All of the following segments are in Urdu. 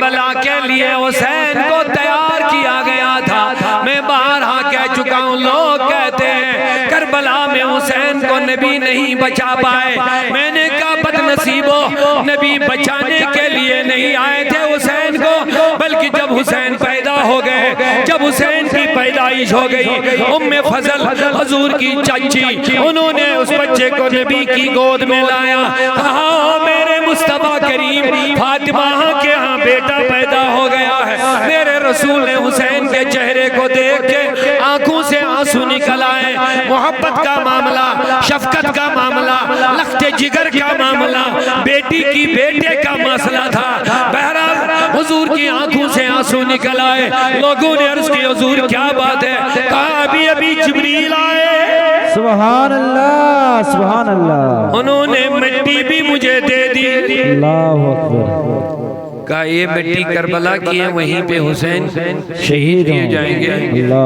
کربلا کے لیے حسین کو تیار کیا گیا تھا۔ میں بارہا کہہ چکا ہوں، لوگ کہتے ہیں کربلا میں حسین کو نبی نہیں بچا پائے۔ میں نے کہا بد نصیبو، نبی بچانے کے لیے نہیں آئے تھے حسین کو، بلکہ جب حسین پیدا ہو گئے، جب حسین کی پیدائش ہو گئی، ام فضل حضور کی چچی، انہوں نے اس بچے کو نبی کی گود میں لایا، کہا میرے مصطفیٰ کریم فاطمہ کے ہاں بیٹا پیدا ہو گیا ہے۔ میرے رسول نے حسین کے چہرے کو دیکھ کے آنکھوں سے آنسو نکل آئے۔ محبت کا معاملہ، شفقت کا معاملہ، لخت جگر کا معاملہ، بیٹی کی بیٹے کا مسئلہ تھا۔ بہرحال حضور کی آنکھوں سے آنسو نکل آئے۔ لوگوں نے عرض کی حضور کیا بات ہے؟ کہا ابھی ابھی جبریل آئے، سبحان اللہ سبحان اللہ، انہوں نے مٹی بھی مجھے دے دی۔ اللہ اکبر۔ کہا یہ مٹی کربلا کی ہے، وہیں پہ حسین شہید کیے جائیں گے۔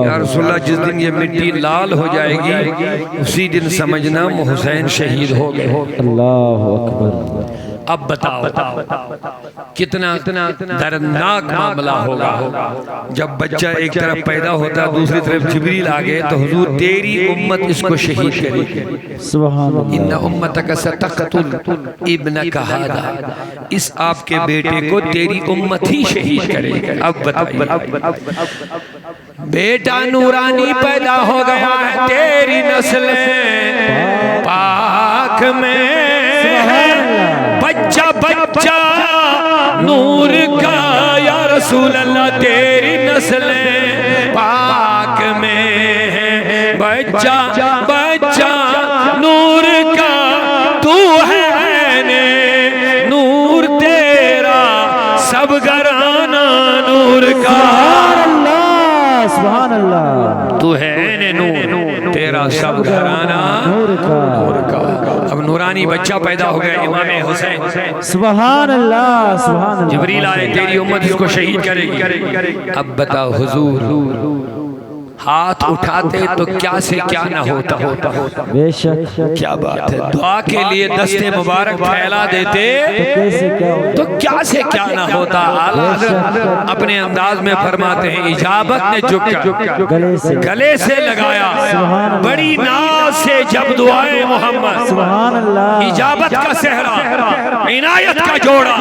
یا رسول اللہ جس دن یہ مٹی لال ہو جائے گی اسی دن سمجھنا حسین شہید ہو گئے۔ اللہ اکبر۔ اب بتاؤ کتنا دردناک معاملہ ہوگا جب بچہ ایک طرف پیدا ہوتا دوسری طرف جبریل آگئے تو حضور تیری امت اس کو شہید کرے، سبحان اللہ، ان امتک ستقتل ابنک ھذا، اس آپ کے بیٹے کو تیری امت ہی شہید کرے۔ اب بتائیے بیٹا نورانی پیدا ہو گیا ہے، تیری نسلیں پاک میں بچہ بچہ نور کا، یا رسول اللہ تیری نسلیں پاک میں بچہ بچہ نور کا، تو ہے عین نور تیرا سب گھرانہ نور کا، سبحان اللہ، تو ہے عین نور تیرا سب گھرانہ نور کا۔ اب نورانی بچہ پیدا ہو گیا امام حسین، سبحان اللہ سبحان اللہ۔ جبریل آئے تیری امت اس کو شہید کرے گی۔ اب بتاؤ حضور ہاتھ اٹھاتے تو کیا سے کیا نہ ہوتا، بے شک، کیا بات ہے، دعا کے لیے دست مبارک پھیلا دیتے تو کیا سے کیا نہ ہوتا۔ اعلیٰ حضرت اپنے انداز میں فرماتے ہیں اجابت نے جھک کر گلے سے لگایا، بڑی ناز سے جب دعائے محمد، سبحان اللہ، اجابت کا صحرا، عنایت کا جوڑا،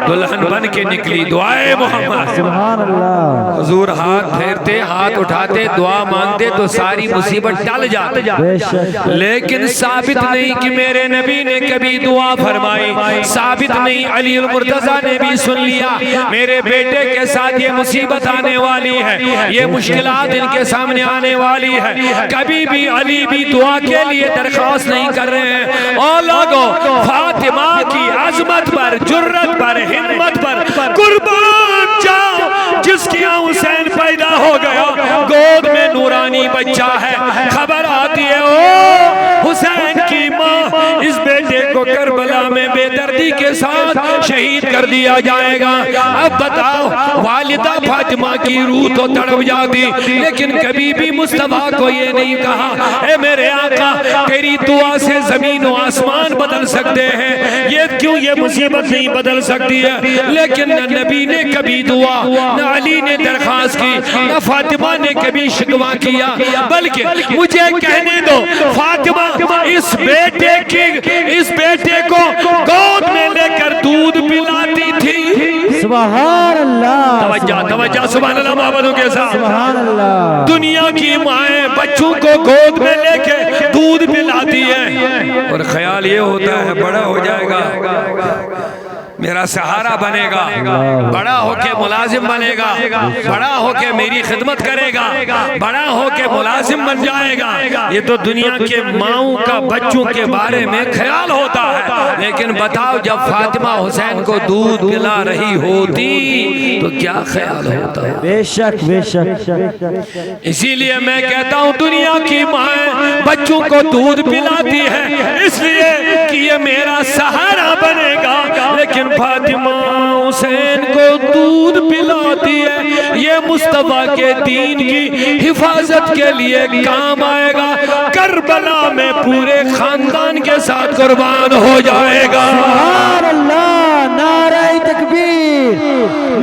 دلہن بن کے نکلی دعائے محمد، سبحان اللہ۔ حضور ہاتھ پھیرتے، ہاتھ اٹھاتے، دعا مانگتے تو ساری مصیبت ٹل جاتے، بے شک، لیکن ثابت نہیں کہ میرے نبی نے کبھی دعا فرمائی، ثابت نہیں علی المرتضیٰ نے بھی سن لیا میرے بیٹے کے ساتھ یہ مصیبت آنے والی ہے، یہ مشکلات ان کے سامنے آنے والی ہے، کبھی بھی علی بھی دعا کے لیے درخواست نہیں کر رہے ہیں۔ اور لوگوں فاطمہ کی عظمت پر، جرت پر، ہمت پر قربان جاؤ، جس کی حسین پیدا ہو گیا، گود میں نورانی بچہ ہے، خبر آتی ہے او حسین کی ماں اس بیٹے کو کربلا میں بے دردی کے ساتھ شہید کر دیا جائے گا۔ اب بتاؤ والدہ فاطمہ کی روح تو تڑپ جاتی، لیکن کبھی بھی مصطفیٰ کو یہ نہیں کہا اے میرے آقا تیری دعا سے زمین و آسمان بدل سکتے ہیں، یہ کیوں یہ مصیبت نہیں بدل سکتی ہے؟ لیکن نہ نبی نے کبھی دعا، نہ علی نے درخواست کی، نہ فاطمہ نے کبھی شکوہ کیا، بلکہ مجھے کہنے دو فاطمہ اس بیٹے کو گود میں لے کر دودھ پلاتی تھی۔ سبحان اللہ، توجہ سبحان اللہ محمدوں کے ساتھ، سبحان اللہ۔ دنیا کی مائیں بچوں کو گود میں لے کے دودھ پلاتی ہیں اور خیال یہ ہوتا ہے بڑا ہو جائے گا میرا سہارا بنے گا، بڑا ہو کے ملازم بنے گا، بڑا ہو کے میری خدمت کرے گا، بڑا ہو کے ملازم بن جائے گا۔ یہ تو دنیا کے ماؤں کا بچوں کے بارے میں خیال ہوتا ہے، لیکن بتاؤ جب فاطمہ حسین کو دودھ پلا رہی ہوتی تو کیا خیال ہوتا ہے؟ بے شک بے شک۔ اسی لیے میں کہتا ہوں دنیا کی مائیں بچوں کو دودھ پلاتی ہے اس لیے کہ یہ میرا سہارا بنے گا، لیکن فاطمہ حسین کو دودھ پلاتی ہے، یہ مصطفیٰ کے دین کی حفاظت کے لیے کام آئے گا، کربلا میں پورے خاندان کے ساتھ قربان ہو جائے گا۔ سبحان اللہ، نعرہ تکبیر۔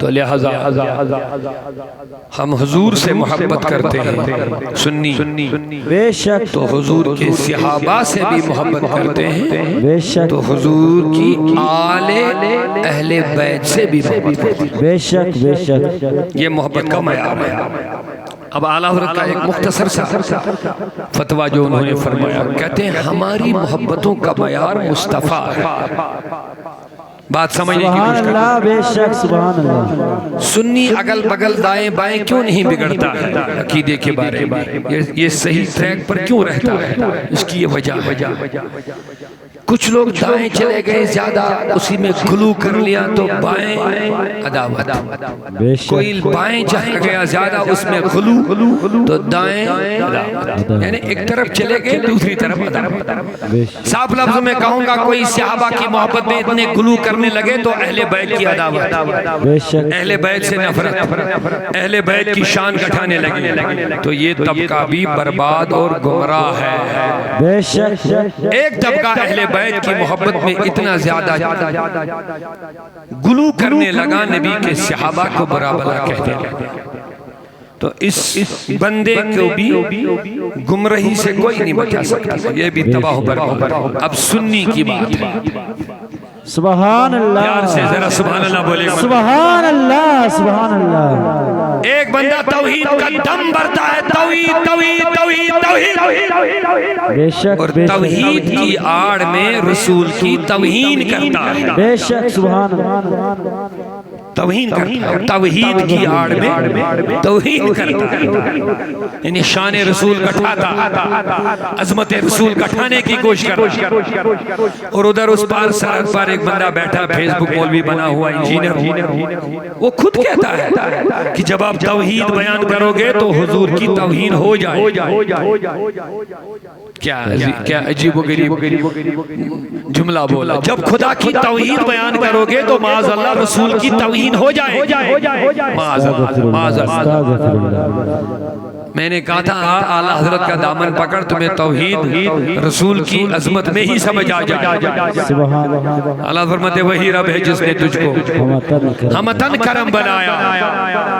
تو لہذا ہم حضور سے محبت کرتے ہیں سنی، بے شک تو حضور کے صحابہ سے بھی محبت کرتے ہیں، بے شک تو حضور کی آل اہل بیت سے بھی محبت کرتے ہیں۔ بے شک بے شک یہ محبت کا معیار ہے۔ اب اعلیٰ حضرت کا ایک مختصر سا فتویٰ جو انہوں نے فرمایا، کہتے ہیں ہماری محبتوں کا معیار مصطفیٰ ہے۔ بات سمجھنے کی سبحان کوشش کرتے اللہ، بے شک سبحان اللہ۔ سنی اگل بگل دائیں بائیں کیوں نہیں بگڑتا ہے عقیدے کے بارے میں، یہ صحیح ٹریک پر کیوں رہتا ہے، اس کی یہ وجہ ہے۔ کچھ لوگ دائیں چلے گئے زیادہ، اسی میں غلو کر لیا تو بائیں عداوت، بے شک کوئی بائیں چلا گیا زیادہ، اس میں غلو تو دائیں عداوت، یعنی ایک طرف چلے گئے دوسری طرف عداوت۔ بے شک صاف لفظ میں کہوں گا کوئی صحابہ کی محبت میں اتنے غلو کرنے لگے تو اہل بیت کی عداوت، بے شک اہل بیت سے نفرت، اہل بیت کی شان گھٹانے لگے، تو یہ طبقہ بھی برباد اور گمراہ ہے۔ بے شک ایک طبقہ اہل بیت کی محبت میں اتنا زیادہ غلو کرنے لگا، نبی کے صحابہ کو برا بلا کہتے ہیں، تو اس بندے کو بھی گمراہی سے کوئی نہیں بچا سکتا، یہ بھی تباہ و برباد۔ اب سنی کی بات ہے، سبحان پیار سے اللہ، ذرا سبحان اللہ بولے۔ سبحان اللہ، سبحان اللہ۔ ایک بندہ توحید کا دم بھرتا ہے، توحید توحید توحید توحید، بے شک اور بے شک توحید کی آڑ میں رسول کی توہین کرتا ہے، بے شک سبحان اللہ، توہین کرتا ہے، توحید کی آڑ میں توہین کرتا ہے، یعنی شان رسول گھٹاتا، عظمت رسول گھٹانے کی کوشش کرتا، اور ادھر اس پار سڑک پر ایک بندہ بیٹھا، فیس بک مولوی بنا ہوا انجینئر، وہ خود کہتا ہے کہ جب آپ توحید بیان کرو گے تو حضور کی توہین ہو جائے۔ کیا عجیب و غریب جملہ بولا، جب خدا کی توحید بیان کرو گے تو معاذ اللہ رسول کی توہین ہو جائے، معاذ اللہ معاذ اللہ۔ میں نے کہا تھا اعلیٰ حضرت کا دامن پکڑ، تمہیں توحید رسول کی عظمت میں ہی سمجھ آ جائے۔ سبحان اللہ، اللہ فرماتے وہی رب ہے جس نے تجھ کو ہمتن کرم بنایا،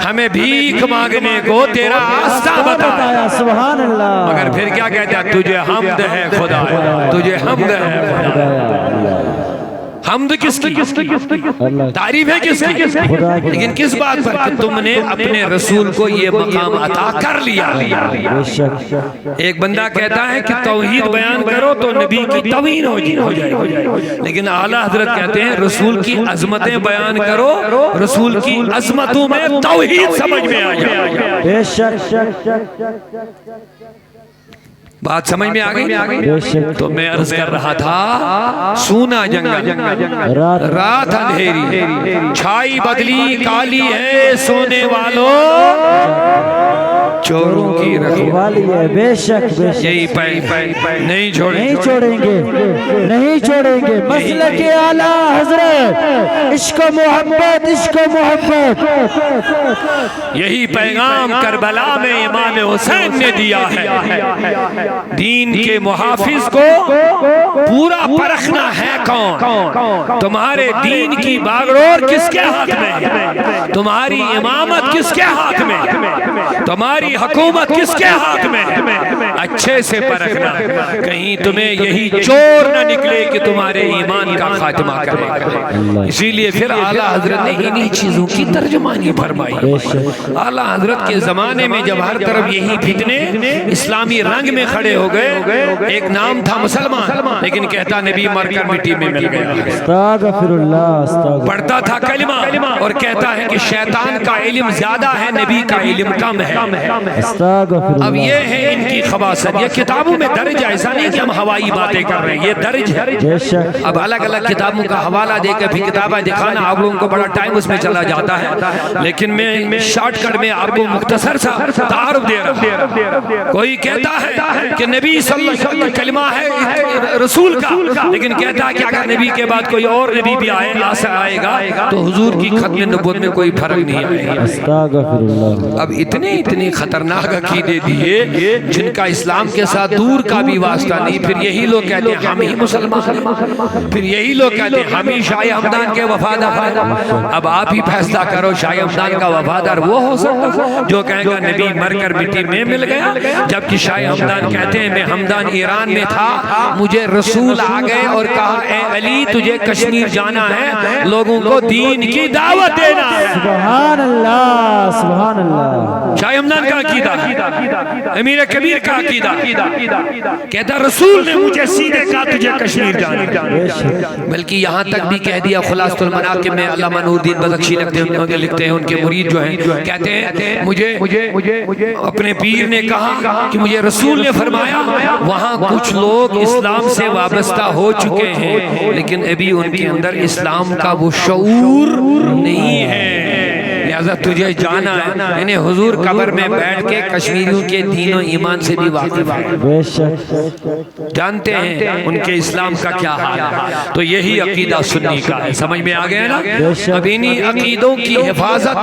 ہمیں بھیک مانگنے کو تیرا راستہ بتایا۔ سبحان اللہ، مگر پھر کیا کہتا ہے، تجھے حمد ہے خدا، تجھے حمد ہے خدا۔ حمد کس کی، تعریف ہے کس کی، لیکن کس بات پر کہ تم نے اپنے رسول کو یہ مقام عطا کر لیا۔ بے شک ایک بندہ کہتا ہے کہ توحید بیان کرو تو نبی کی توہین ہو جائے گی، لیکن اعلیٰ حضرت کہتے ہیں رسول کی عظمتیں بیان کرو، رسول کی عظمتوں میں توحید سمجھ میں آ جائے۔ بے شک بات سمجھ میں آ گئی؟ بے شک تو میں عرض کر رہا تھا، سونا جنگل، رات اندھیری، چھائی بدلی کالی ہے، سونے والوں چوروں کی رکھوالی ہے۔ بے شک بے شک، یہی نہیں چھوڑیں نہیں چھوڑیں گے، نہیں چھوڑیں گے۔ مسلک اعلیٰ حضرت، عشق و محبت، عشق و محبت، یہی پیغام کربلا میں امام حسین نے دیا ہے۔ دین کے محافظ کو پورا پرکھنا ہے کون، تمہارے دین کی باغڈور کس کے ہاتھ میں، تمہاری امامت کس کے ہاتھ میں، تمہاری حکومت کس کے ہاتھ میں، اچھے سے پرکھنا، کہیں تمہیں یہی چور نہ نکلے کہ تمہارے ایمان کا خاتمہ کرے۔ اسی لیے پھر اعلیٰ حضرت نے انہی چیزوں کی ترجمانی فرمائی۔ اعلیٰ حضرت کے زمانے میں جب ہر طرف یہی فتنے اسلامی رنگ میں کھڑے ہو گئے، ایک نام تھا مسلمان، لیکن کہتا نبی مر کر مٹی میں مل گیا، استغفر اللہ، استغفر، پڑھتا تھا کلمہ اور کہتا ہے کہ شیطان کا علم زیادہ ہے، نبی کا علم کم ہے۔ استغفر اب اللہ۔ یہ ہے ان کی خباثت، یہ کتابوں میں درج ہے، ایسا نہیں کہ ہم ہوائی باتیں کر رہے ہیں، یہ درج ہے۔ بے شک اب الگ الگ کتابوں کا حوالہ دے کے پھر کتابیں دکھانا آپ لوگوں کو بڑا ٹائم اس میں چلا جاتا ہے، لیکن میں شارٹ کٹ میں آپ کو مختصر سا تعارف دے رہا ہوں۔ کوئی کہتا ہے کہ نبی صلی اللہ علیہ وسلم کلمہ ہے رسول کا، لیکن کہتا ہے کہ اگر نبی کے بعد کوئی اور نبی بھی آئے گا تو حضور کی ختم نبوت میں کوئی فرق نہیں آئے گا۔ استغفر اللہ۔ اب اتنے خطرناک عقیدے دیے جن کا اسلام کے ساتھ دور کا بھی واسطہ نہیں. پھر یہی لوگ کہتے ہیں ہم ہی مسلمان ہیں, پھر یہی لوگ کہتے ہیں ہم ہی شاہ ہمدان کے وفادار ہیں. اب آپ ہی فیصلہ کرو, شاہ ہمدان کا وفادار وہ ہو سکتا جو کہے گا نبی مر کر مٹی میں مل گیا, جبکہ شاہ ہمدان کہتے ہیں میں ہمدان ایران میں تھا, مجھے رسول آ گئے اور کہا اے علی تجھے کشمیر جانا ہے, لوگوں کو دین کی دعوت دینا ہے. سبحان اللہ, سبحان اللہ. شاہ ہمدان کا عقیدہ, امیر کبیر کا عقیدہ کہتا رسول نے مجھے سیدھے کہا تجھے کشمیر جانا ہے. بلکہ یہاں تک بھی کہہ دیا خلاصۃ المناقب میں علامہ نور الدین بزخشی لکھتے ہیں, ان کے مرید جو ہیں کہتے ہیں مجھے اپنے پیر نے کہا کہ مجھے رسول نے فرمایا وہاں کچھ لوگ اسلام سے وابستہ ہو چکے ہیں لیکن ابھی ان کے اندر اسلام کا وہ شعور نہیں ہے, لہذا تجھے جانا ہے. یعنی حضور قبر میں بیٹھ کے کشمیریوں کے دین و ایمان سے بھی واقف ہے, جانتے ہیں ان کے اسلام کا کیا حال ہے. تو یہی عقیدہ سنی کا ہے, سمجھ میں آ گیا نا. اب انہی عقیدوں کی حفاظت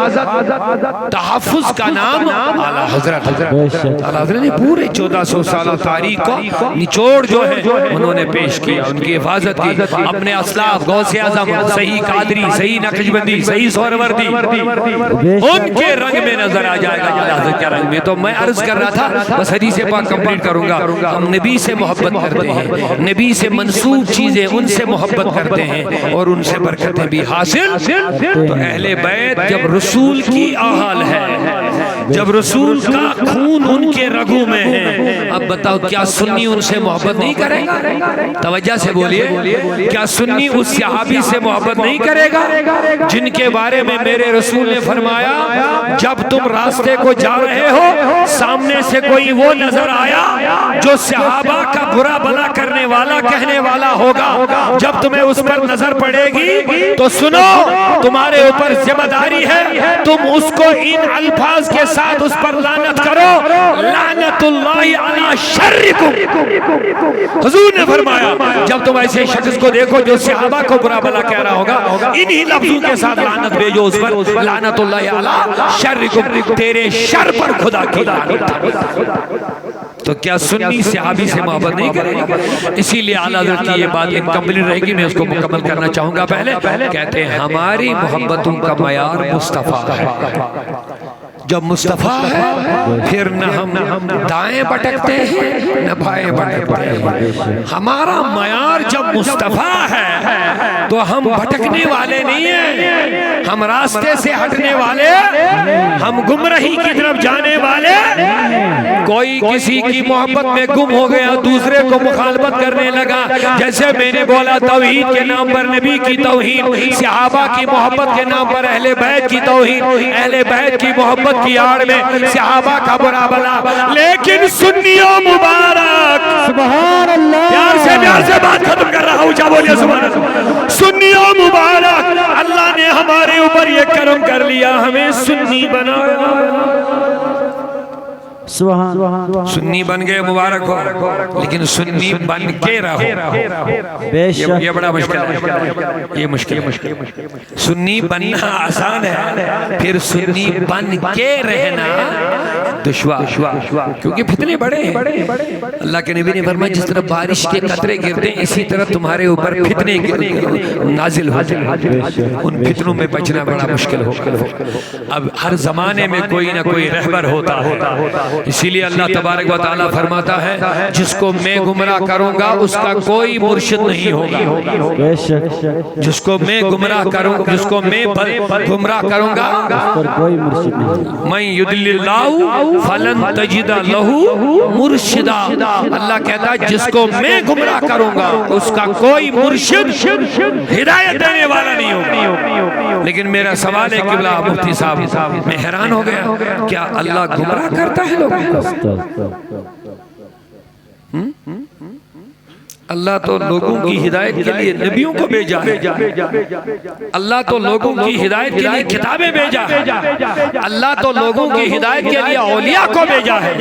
تحفظ کا نام اعلیٰ حضرت. اعلیٰ حضرت نے پورے 1400 سالہ تاریخ کو نچوڑ جو ہے انہوں نے پیش کیا, ان کی حفاظت کی. اپنے اسلاف غوث اعظم, صحیح قادری, صحیح نقشبندی, صحیح سہروردی, ان کے رنگ میں نظر آ جائے گا اعلیٰ حضرت کے رنگ میں. تو میں عرض کر رہا تھا بس حدیث پاک کمپلیٹ کروں گا. ہم نبی سے محبت کرتے ہیں, نبی سے منسوب چیزیں ان سے محبت کرتے ہیں اور ان سے برکتیں بھی حاصل. تو اہل بیت جب رسول کی آہل ہے, جب رسول کا خون ان کے رگوں میں ہے, اب بتاؤ کیا سنی ان سے محبت نہیں کرے گا؟ توجہ سے بولیے, کیا سنی اس صحابی سے محبت نہیں کرے گا جن کے بارے میں میرے رسول نے فرمایا جب تم راستے کو جا رہے ہو سامنے سے کوئی وہ نظر آیا جو صحابہ کا برا بھلا کرنے والا کہنے والا ہوگا, جب تمہیں اس پر نظر پڑے گی تو سنو تمہارے اوپر ذمہ داری ہے تم اس کو ان الفاظ کے ساتھ اس پر لعنت کرو, لعنت اللہ علی شرکم. حضور نے فرمایا جب تم ایسے شخص کو دیکھو جو صحابہ کو برا بھلا کہہ رہا ہوگا انہی لفظوں کے ساتھ لعنت بھیجو اس پر, لعنت اللہ علی شرکم, تیرے شر پر خدا کی لعنت. تو کیا سنی صحابی سے محبت نہیں کرے گا؟ اسی لیے اعلیٰ حضرت کی یہ بات انکمپلیٹ رہے گی, میں اس کو مکمل کرنا چاہوں گا. پہلے کہتے ہیں ہماری محبتوں کا معیار مصطفیٰ ہے. جب مصطفیٰ ہے پھر نہ ہم دائیں بٹکتے ہیں نہ بائیں بٹکتے ہیں. ہمارا معیار جب مصطفیٰ ہے تو ہم بھٹکنے والے نہیں ہیں, ہم راستے سے ہٹنے والے, ہم گمراہی کی طرف جانے والے. کوئی کسی کی محبت میں گم ہو گیا دوسرے کو مخالفت کرنے لگا, جیسے میں نے بولا توحید کے نام پر نبی کی توہین, صحابہ کی محبت کے نام پر اہل بیت کی توہین, اہل بیت کی محبت کی آڑ میں صحابہ کا برا بلا. لیکن سنیوں مبارک, سبحان اللہ, پیار سے بات ختم کر رہا ہوں, چاہ بولیے سبحان اللہ. سنیوں مبارک, اللہ نے ہمارے اوپر یہ کرم کر لیا, ہمیں سنی بنایا. سنی بن گئے مبارک ہو, لیکن سنی بن کے رہو. یہ بڑا مشکل ہے, یہ مشکل. سنی بننا آسان ہے, پھر سنی بن کے رہنا دشوار, کیونکہ فتنے بڑے ہیں. اللہ کے نبی نے فرمایا جس طرح بارش کے قطرے گرتے ہیں اسی طرح تمہارے اوپر فتنے نازل ہوتے ہیں, ان فتنوں میں بچنا بڑا مشکل ہو. اب ہر زمانے میں کوئی نہ کوئی رہبر ہوتا ہے, اسی لیے اللہ تبارک و تعالیٰ فرماتا ہے جس کو میں گمراہ کروں گا اس کا کوئی مرشد نہیں ہوگا. جس کو میں گمراہ کروں گا, جس کو میں گمراہ کروں گا, من یضلل اللہ فلن تجد لہ مرشدا. اللہ کہتا ہے جس کو میں گمراہ کروں گا اس کا کوئی مرشد ہدایت دینے والا نہیں ہوگا. لیکن میرا سوال ہے قبلہ مفتی صاحب, میں حیران ہو گیا, کیا اللہ گمراہ کرتا ہے لوگ؟ اللہ تو لوگوں کی ہدایت کے لیے نبیوں کو بھیجا ہے، اللہ تو لوگوں کی ہدایت کے لیے کتابیں بھیجا ہے، اللہ تو لوگوں کی ہدایت کے لیے اولیاء کو بھیجا ہے۔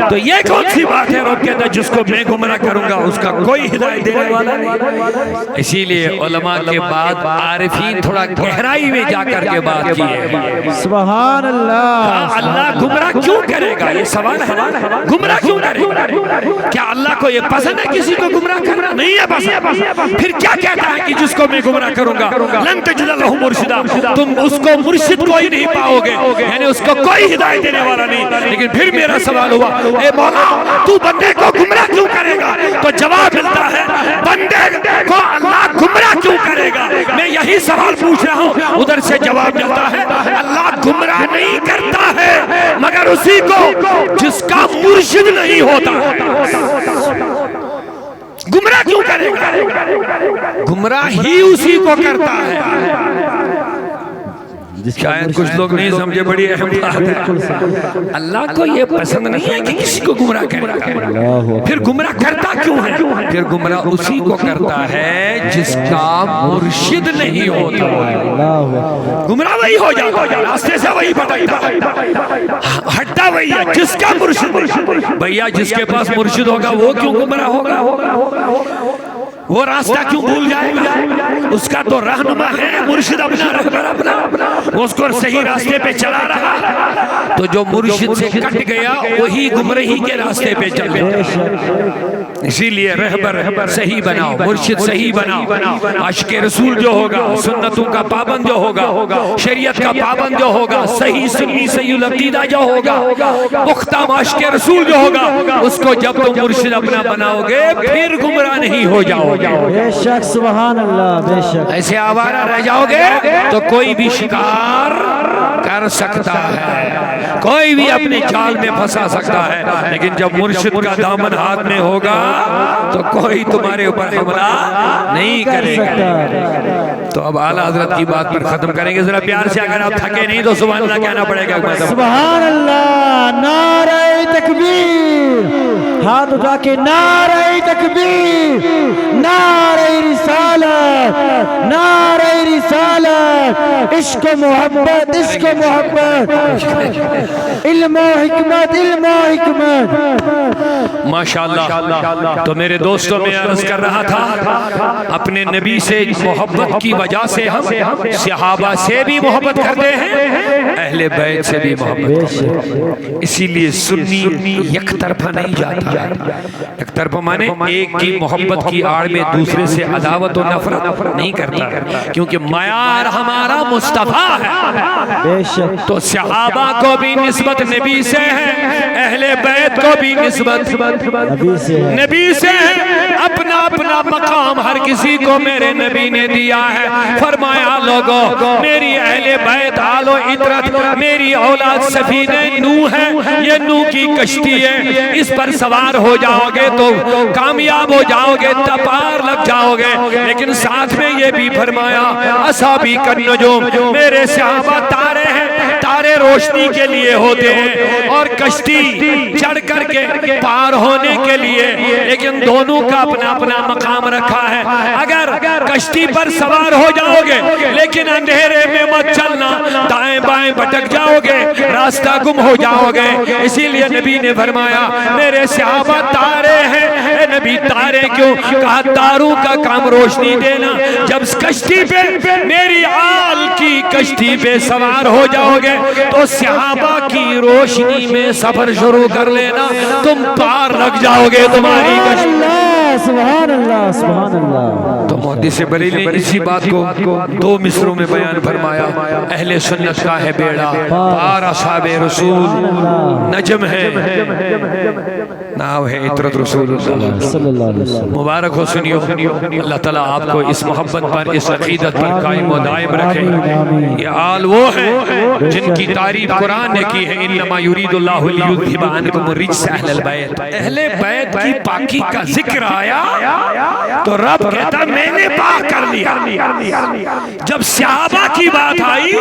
تو یہ کون سی بات ہے رب کہتا ہے جس کو میں گمراہ کروں گا اس کا کوئی ہدایت دینے والا نہیں۔ اسی لیے علماء کے بعد عارفین تھوڑا گہرائی میں جا کر کے بات کی ہے۔ سبحان اللہ۔ اللہ گمراہ کیوں کرے گا؟ یہ سوال ہے، گمراہ کیوں کرے گا؟ کیا اللہ کو یہ پسند ہے کسی کو گمراہ کرنا؟ نہیں ہے پسند۔ پھر کیا کہتا ہے کہ جس کو میں گمراہ کروں گا لن تجد لہ مرشدا، تم اس کو مرشد کوئی نہیں پاؤ گے، یعنی اس کو کوئی ہدایت دینے والا نہیں۔ لیکن پھر میرا سوال ہوا اے مولا تو بندے کو گمراہ کیوں کرے گا؟ تو جواب ملتا ہے بندے کو اللہ گمراہ کیوں کرے گا؟ میں یہی سوال پوچھ رہا ہوں، ادھر سے جواب ملتا ہے اللہ گمراہ نہیں کرتا ہے مگر اسی کو جس کا مرشد نہیں ہوتا۔ گمراہ کیوں کرے گا؟ گمراہ ہی اسی کو کرتا ہے۔ شاید کچھ لوگ نہیں سمجھے، بڑی اہم بات ہے۔ اللہ کو یہ پسند نہیں ہے کہ کسی کو گمراہ کرے گا۔ پھر گمراہ کرتا کیوں ہے؟ پھر گمراہ اسی کو کرتا ہے جس کا مرشد نہیں ہوتا۔ گمراہ وہی ہو جاتا ہے، راستے سے وہی بھٹکتا ہے، ہٹتا وہی ہے جس کا مرشد۔ بھیا جس کے پاس مرشد ہوگا وہ کیوں گمراہ ہوگا؟ وہ راستہ کیوں بھول جائے گا؟ اس کا تو رہنما ہے، مرشد اپنا رہبر اپنا، اس کو صحیح راستے پہ چلا رہا۔ تو جو مرشد سے کٹ گیا وہی گمراہی کے راستے پہ چل گیا۔ اسی لیے رہبر صحیح بناؤ، مرشد صحیح بناؤ۔ عاشق رسول جو ہوگا، سنتوں کا پابند جو ہوگا، شریعت کا پابند جو ہوگا، صحیح سنی صحیح العقیدہ جو ہوگا، پختہ عاشق رسول جو ہوگا، اس کو جب تم مرشد اپنا بناؤ گے پھر گمراہ نہیں ہو جاؤ گے۔ بے شک سبحان اللہ، بے شک۔ ایسے آوارہ رہ جاؤ گے تو کوئی بھی شکار کر سکتا ہے، کوئی بھی اپنی جال میں پھنسا سکتا ہے، لیکن جب مرشد کا دامن ہاتھ میں ہوگا تو کوئی تمہارے اوپر حملہ نہیں کرے گا۔ تو اب اعلیٰ حضرت کی بات پر ختم کریں گے، ذرا پیار سے اگر آپ تھکے نہیں تو سبحان اللہ کہنا پڑے گا۔ سبحان اللہ، نعرہ تکبیر، ہاتھ اٹھا کے نعرہ تکبیر، نعرہ رسالت، نعرہ رسالت، عشق و محبت، عشق و محبت، علم و حکمت، علم و حکمت۔ ماشاءاللہ۔ تو میرے دوستوں میں عرض کر رہا تھا اپنے نبی سے محبت کی وجہ سے ہم صحابہ سے بھی محبت کرتے ہیں، اہل بیت سے بھی محبت کرتے ہیں۔ اسی لیے سنی یک طرفہ نہیں جاتا ہے۔ یک طرفہ مانے ایک کی محبت کی آڑ میں دوسرے سے عداوت و نفرت نہیں کرتا، کیونکہ معیار ہمارا مصطفیٰ ہے۔ تو صحابہ کو بھی نسبت نبی سے ہے، اہل بیت کو بھی نسبت نبی سے ہے۔ اپنا اپنا مقام ہر کسی کو میرے نبی نے دیا ہے۔ فرمایا لوگوں میری اہل بیت آل و عطرت، میری اولاد سفینہ نوح ہے، یہ نوح کی کشتی ہے، اس پر سوار ہو جاؤ گے تو کامیاب ہو جاؤ گے، پار لگ جاؤ گے۔ لیکن ساتھ میں یہ بھی فرمایا اصحابی کالنجوم، میرے صحابہ تارے ہیں، تارے روشنی کے لیے ہوتے ہیں اور کشتی چڑھ کر کے پار ہونے کے لیے، لیکن دونوں کا اپنا اپنا مقام رکھا ہے۔ اگر کشتی پر سوار ہو جاؤ گے لیکن اندھیرے میں مت چلنا، دائیں بائیں بھٹک جاؤ گے، راستہ گم ہو جاؤ گے۔ اسی لیے نبی نے فرمایا میرے صحابہ تارے ہیں۔ اے نبی تارے کیوں؟ کہا تاروں کا کام روشنی دینا۔ جب کشتی پہ میری آل کی کشتی پہ سوار ہو جاؤ گے تو صحابہ کی روشنی میں سفر شروع کر لینا، تم پار لگ جاؤ گے تمہاری کشتی۔ سبحان اللہ، سبحان اللہ۔ تو محدث بریلوی نے اسی بات کو دو مصروں میں بیان فرمایا، اہل سنت کا ہے بیڑا پار اصحاب رسول، نجم ہے ناو ہے عطرت رسول اللہ صلی اللہ علیہ وسلم۔ مبارک ہو سنیو، اللہ تعالیٰ آپ کو اس محبت پر، اس عقیدت پر قائم و دائم رکھے۔ یہ آل وہ ہیں جن کی تعریف قرآن نے کی ہے، انما یرید اللہ لیذھب عنکم الرجس اہل البیت۔ اہل بیت کی پاکی کا ذکر آیا تو رب کہتا میں نے پاک کر لیا. جب صحابہ کی بات آئی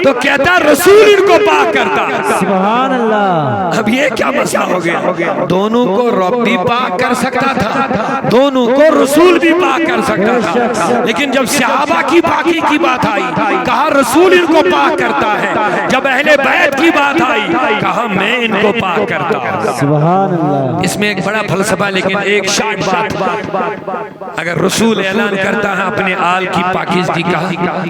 تو کہتا رسول ان کو پاک کرتا. سبحان اللہ. اب یہ کیا مسئلہ ہو گیا؟ دونوں کو رب بھی پاک کر سکتا تھا, دونوں کو رسول بھی پاک کر سکتا تھا, لیکن جب صحابہ کی پاکی کی بات آئی کہا رسول ان کو پاک کرتا ہے. جب اہل بیت کی بات آئی کہا میں ان کو پاک کرتا ہوں. سبحان اللہ. اس میں ایک بڑا فلسفہ, لیکن ایک شارٹ بات, اگر رسول اعلان کرتا ہے اپنے آل کی پاکیزگی کا,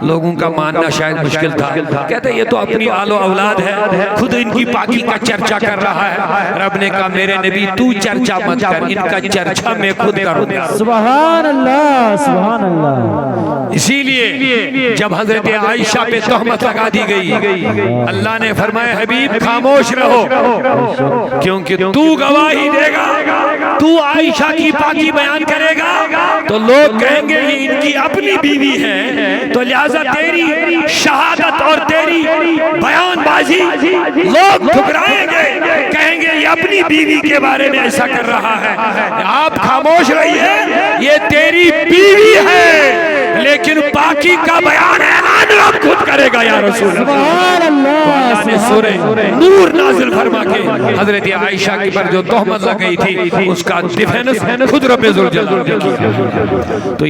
لوگوں کا ماننا شاید مشکل تھا. کہتا ہے یہ تو اپنی آل و اولاد ہے, خود ان کی پاکی کا چرچا کر رہا ہے. رب نے کہا میرے نبی تو چرچا مت کر, ان کا چرچا میں خود کروں گا. سبحان اللہ. سبحان اللہ. اسی لیے جب حضرت عائشہ پہ تہمت لگا دی گئی اللہ نے فرمایا حبیب خاموش رہو, کیونکہ تو گواہی دے گا, تو عائشہ کی پاکی بیان کرے گا تو لوگ کہیں گے یہ ان کی اپنی بیوی ہے, تو لہذا تیری شہادت اور تیری بیان بازی لوگ ٹھکرائیں گے, کہیں گے یہ اپنی بیوی کے بارے میں ایسا کر رہا ہے. آپ خاموش رہیے, یہ تیری بیوی ہے لیکن پاکی کا بیان اعلان رب خود کرے گا یا رسول اللہ. سبحان اللہ. اللہ نے سورہ نور نازل فرما کے حضرت عائشہ کی پر جو تہمت لگئی تھی اس کا ڈیفینس خود رب ذوالجلال نے کیا. تو